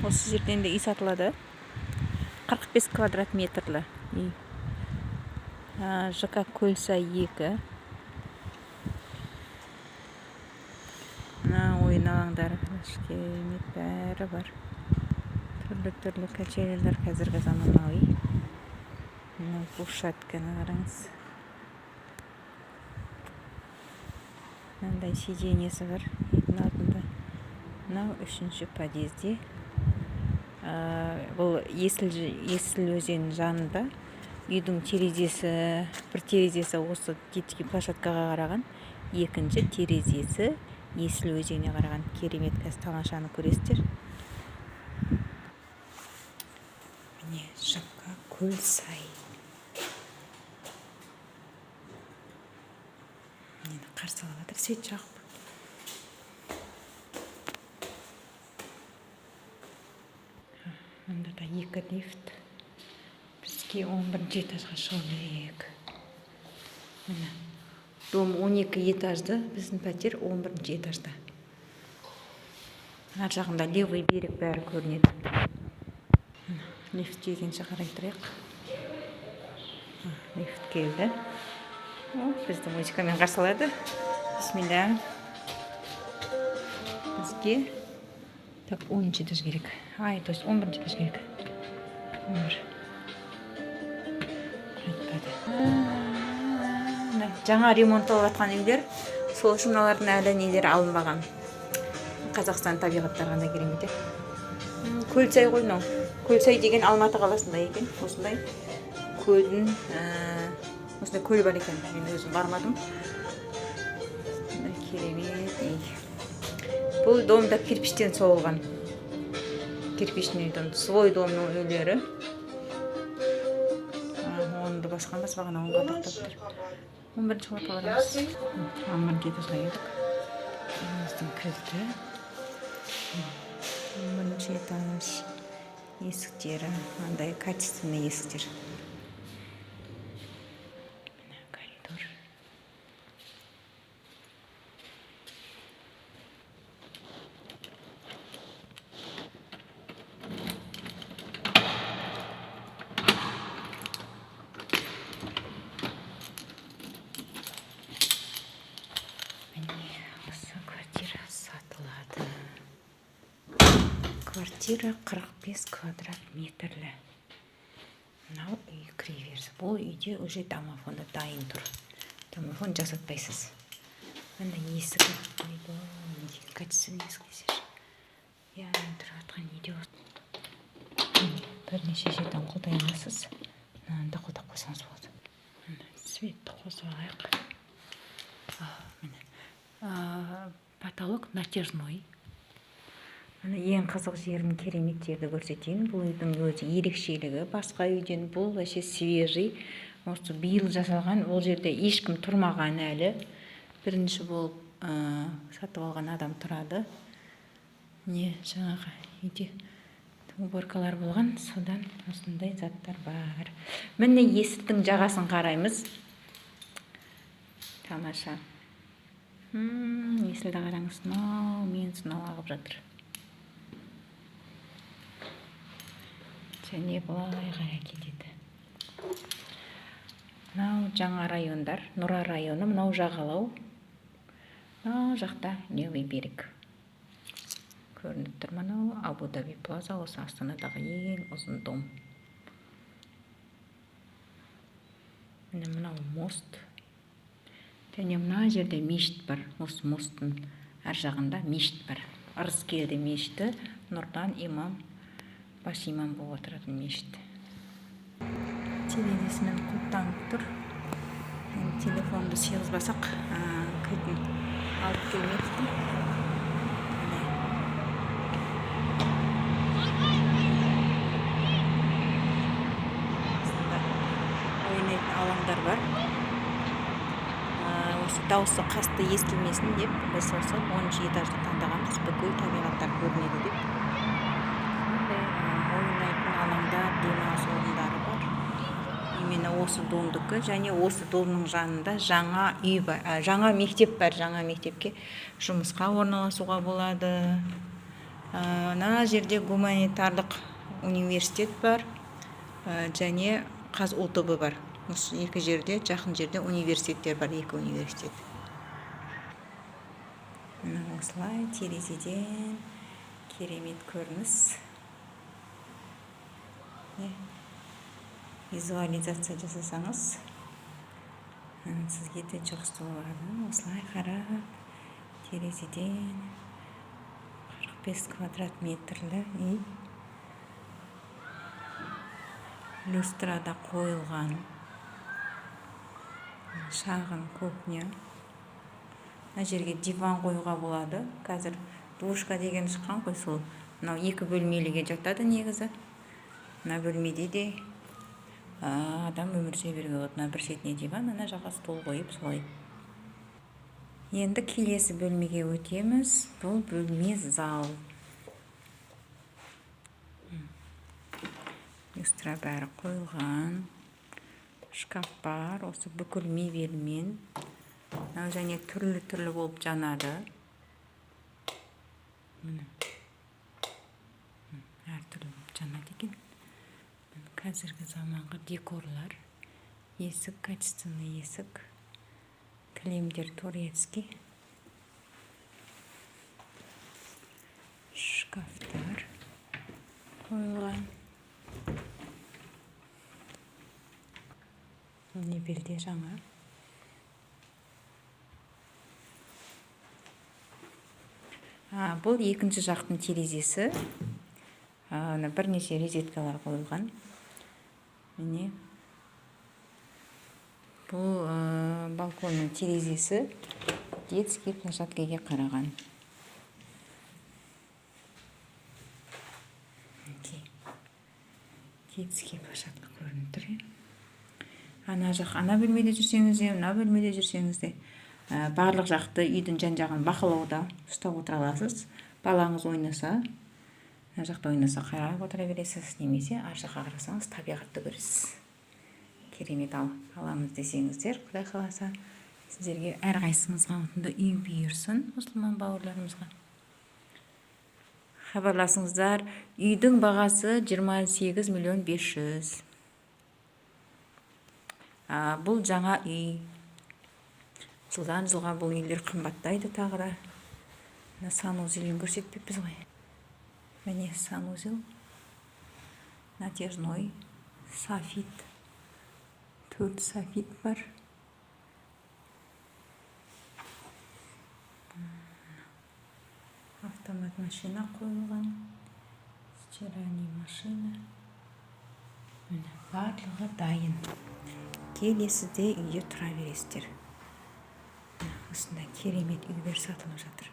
Осы жерден де үй сатылады. 45 квадрат метрлі үй. ЖК Көлсай 2. Ойын алаңдары, керемет бәрі бар. Түрлі качелелер қазіргі заманауи. Площадканы қараңыз. Мынандай сиденьесі бар. Үйдің алдында. Мынау 3-ші подъезде. Бұл Есіл өзенінің жанында. Үйдің терезесі, бір терезесі осы детский площадкаға қараған, екінші терезесі Есіл өзеніне қараған. Керемет тамашаны көресіздер. Міне ЖК Көлсай. Мені қарсы алып жатыр, свет жағып. Мында да 2 лифт. Бізге 11-ші этажға шығу керек. Міне. Дом 12 этажды, біздің пәтер 11-ші этажда. Ар жағында левый берег бәрі көрінеді. Лифт келгенше қарай тұрайық. Лифт келді. Бізді музыкамен қарсы алады. Бисмилля. Бізге 10-ші этаж керек. То есть 11-ші этаж керек. Жаңа ремонтталып жатқан үйлер, сол үшін мыналардың әлі нелері алынбаған. Қазақстан табиғаттары қандай керемет. Көлсай ғой мынау. Көлсай деген Алматы қаласында екен. Осындай көлдің, осындай көл бар екен. Мен өзім бармадым. Керемет. Бұл домда кирпичтен соғылған. Кирпичный дом, свой домның үйлері. Онды басқанбас бағана онға тоқтап тұр. 11-ші қабатқа барамыз. 11-ші этажға келдік. Үйіміздің кілті. 11-ші этаж. Есіктері, андай качественный есіктер. Коридор. Квартира 45 квадрат метрлі. Мынау үй кіреберіс. Бұл үйде уже домофонда дайын тұр. Домофон жасатпайсыз. Мында есігі. Качественный есік десеш. Яғни тұратқан үйде бірнеше жерден қолдай аласыз. Мынаны да қолдап қойсаңыз болады. Светті қосып алайық. Потолок натяжной. Ең қызық жерін, керемет жерді көрсетейін. Бұл үйдің өзі ерекшелігі. Басқа үйден бұл вообще свежий. Осы биыл жасалған. Ол жерде ешкім тұрмаған әлі. Бірінші болып сатып алған адам тұрады. Не жаңағы үйде уборкалар болған. Содан осындай заттар бар. Міне есіктің жағасын қараймыз. Тамаша. Есілді қараңыз. Мен сынау ағып жатыр. Не былай қарай кетеді. Мынау жаңа райондар, Нұра районы, мынау жағалау. Мынау жақта левый берег. Көрініп тұр мынау Абу Даби Плаза, осы Астанадағы ең ұзын дом. Мынау мост. Және мына жерде мешіт бар. Осы мосттың әр жағында мешіт бар. Ырыскелді мешіті, Нұрдан имам. Бас имам болып отыратын мешіт. Терезесімен құлттанып тұр. Телефонды сыйғызбасақ, кілтін алып келмепті. Ойнайтын алаңдар бар. Осы дауысы қасты естілмесін деп, біз осы 10-ші этажды таңдағанбыз. Бүкіл табиғаттар көрінеді деп. Ойнайтын алаңдар, демалыс орындары бар. Именно осы домдікі, және осы домның жанында жаңа үй бар, жаңа мектеп бар. Жаңа мектепке жұмысқа орналасуға болады. Ана жерде гуманитарлық университет бар, және УТБ бар. Осы екі жерде, жақын жерде университеттер бар, екі университет. Мына осылай терезеден керемет көрініс. Визуализация жасасаңыз, сізге де жақсы болады. Осылай қарап, терезеден 45 квадрат метрлі үй. Люстрада қойылған шағын кухня. Мына жерге диван қоюға болады. Қазір душка деген шыққан ғой, сол. Мынау екі бөлмеліге жатады негізі. Мына бөлмеде де адам өмір сүре беруге болады. Мына бір шетіне диван, ана жаққа стол қойып солай. Енді келесі бөлмеге өтеміз. Бұл бөлме зал. Люстра бәрі қойылған. Шкаф бар, осы бүкіл мебелмен. Және түрлі болып жанады. Әртүрлі болып жанады екен. Қазіргі заманғы декорлар. Есік, качественный есік. Кілемдер турецкий. Шкафтар қойылған. Мебелде жаңа. Бұл екінші жақтың терезесі. Бірнеше розеткалар қойылған. Міне. Бұл балконның терезесі детский площадкаға қараған. Детский площадка көрініп тұр. Ана бөлмеде жүрсеңіз де, мына бөлмеде жүрсеңіз де, барлық жақты үйдің жан-жағын бақылауда ұстап отыра аласыз. Балаңыз ойнаса, мына жақта ойнаса қарап отыра бересіз, немесе ар жаққа қарасаңыз табиғатты көресіз. Керемет аламыз десеңіздер, Құдай қаласа, сіздерге әрқайсыңызға осындай үй бұйырсын, мұсылман бауырларымызға. Хабарласыңыздар. Үйдің бағасы 28 миллион 500. Бұл жаңа үй. Жылдан жылға бұл үйлер қымбаттайды тағыра. Санузелін көрсетпеппіз ғой. Міне санузел. Натяжной. Софит. 4 софит бар. Автомат машина қойылған. Стиральный машина. Барлығы дайын. Келесіде үйде тұра бересіздер. Осындай керемет үйлер сатылып жатыр.